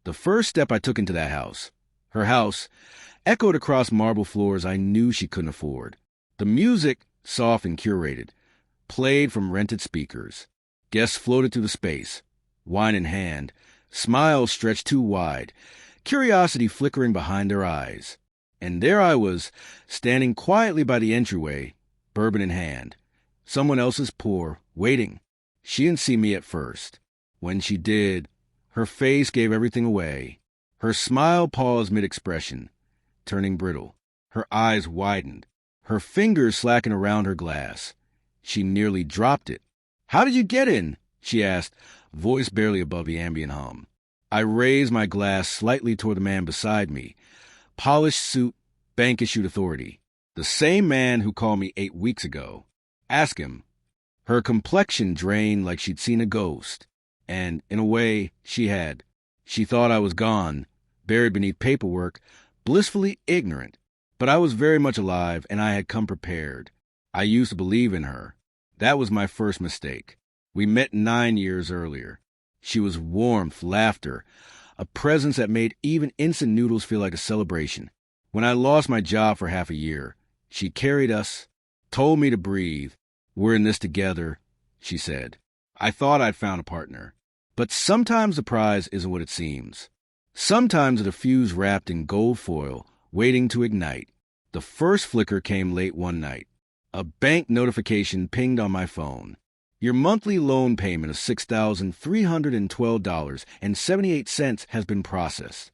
The first step I took into that house, her house, echoed across marble floors I knew she couldn't afford. The music, soft and curated, played from rented speakers. Guests floated through the space, wine in hand, smiles stretched too wide, curiosity flickering behind their eyes. And there I was, standing quietly by the entryway, bourbon in hand. Someone else's pour, waiting. She didn't see me at first. When she did, her face gave everything away. Her smile paused mid-expression, turning brittle. Her eyes widened, her fingers slackened around her glass. She nearly dropped it. "How did you get in?" she asked, voice barely above the ambient hum. I raised my glass slightly toward the man beside me. Polished suit, bank-issued authority. The same man who called me 8 weeks ago. Ask him. Her complexion drained like she'd seen a ghost. And, in a way, she had. She thought I was gone, buried beneath paperwork, blissfully ignorant. But I was very much alive, and I had come prepared. I used to believe in her. That was my first mistake. We met 9 years earlier. She was warmth, laughter, a presence that made even instant noodles feel like a celebration. When I lost my job for half a year, she carried us, told me to breathe. "We're in this together," she said. I thought I'd found a partner. But sometimes the prize isn't what it seems. Sometimes it's a fuse wrapped in gold foil, waiting to ignite. The first flicker came late one night. A bank notification pinged on my phone. Your monthly loan payment of $6,312.78 has been processed.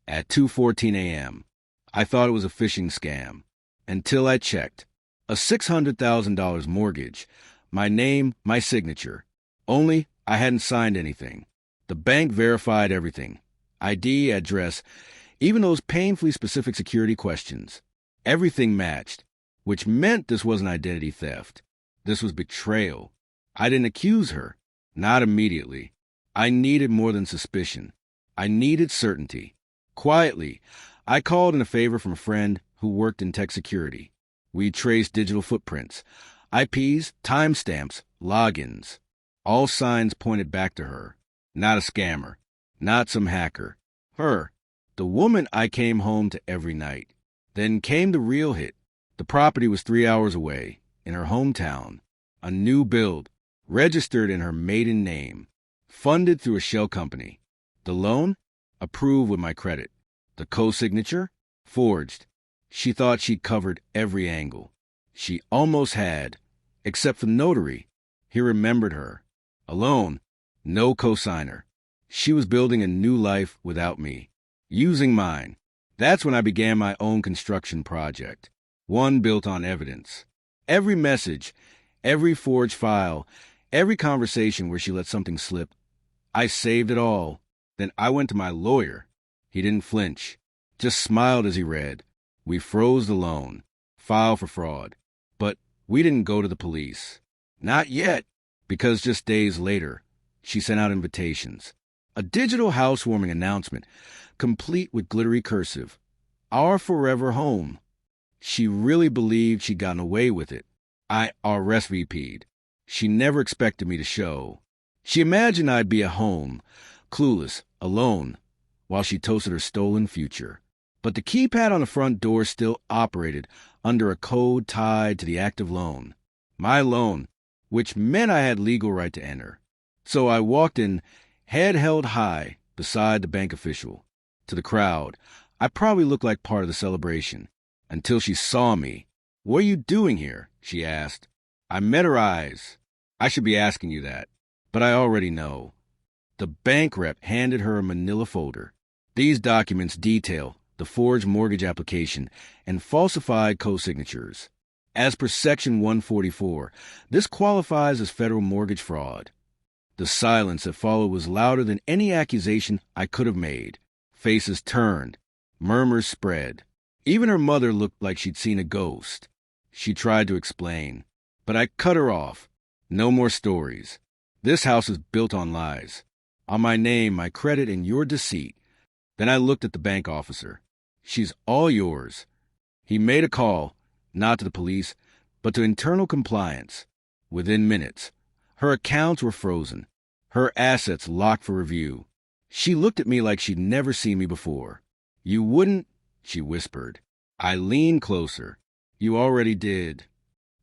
At 2:14 a.m., I thought it was a phishing scam. Until I checked. A $600,000 mortgage. My name, my signature. Only I hadn't signed anything. The bank verified everything. ID, address, even those painfully specific security questions. Everything matched, which meant this wasn't identity theft. This was betrayal. I didn't accuse her. Not immediately. I needed more than suspicion. I needed certainty. Quietly, I called in a favor from a friend who worked in tech security. We traced digital footprints, IPs, timestamps, logins. All signs pointed back to her. Not a scammer. Not some hacker. Her. The woman I came home to every night. Then came the real hit. The property was 3 hours away, in her hometown. A new build, registered in her maiden name, funded through a shell company. The loan? Approved with my credit. The co-signature? Forged. She thought she'd covered every angle. She almost had, except for the notary. He remembered her. Alone. No co-signer. She was building a new life without me. Using mine. That's when I began my own construction project. One built on evidence. Every message, every forged file, every conversation where she let something slip. I saved it all. Then I went to my lawyer. He didn't flinch. Just smiled as he read. We froze the loan. Filed for fraud. But we didn't go to the police. Not yet. Because just days later, she sent out invitations. A digital housewarming announcement, complete with glittery cursive. Our forever home. She really believed she'd gotten away with it. I RSVP'd. She never expected me to show. She imagined I'd be at home, clueless, alone, while she toasted her stolen future. But the keypad on the front door still operated under a code tied to the active loan. My loan, which meant I had legal right to enter. So I walked in, head held high, beside the bank official. To the crowd, I probably looked like part of the celebration. Until she saw me. "What are you doing here?" she asked. I met her eyes. I should be asking you that, but I already know. The bank rep handed her a manila folder. These documents detail the forged mortgage application and falsified co-signatures. As per Section 144, this qualifies as federal mortgage fraud. The silence that followed was louder than any accusation I could have made. Faces turned. Murmurs spread. Even her mother looked like she'd seen a ghost. She tried to explain, but I cut her off. No more stories. This house is built on lies. On my name, my credit, and your deceit. Then I looked at the bank officer. "She's all yours." He made a call, not to the police, but to internal compliance. Within minutes, her accounts were frozen, her assets locked for review. She looked at me like she'd never seen me before. "You wouldn't?" she whispered. I leaned closer. "You already did."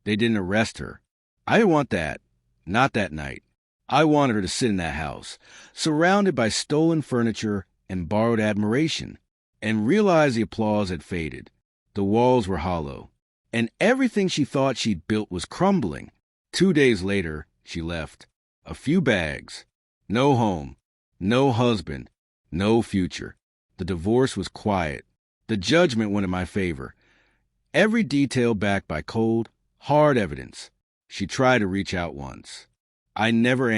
They didn't arrest her. I didn't want that. Not that night. I wanted her to sit in that house, surrounded by stolen furniture and borrowed admiration, and realize the applause had faded. The walls were hollow, and everything she thought she'd built was crumbling. 2 days later, she left. A few bags. No home. No husband. No future. The divorce was quiet. The judgment went in my favor. Every detail backed by cold, hard evidence. She tried to reach out once. I never answered.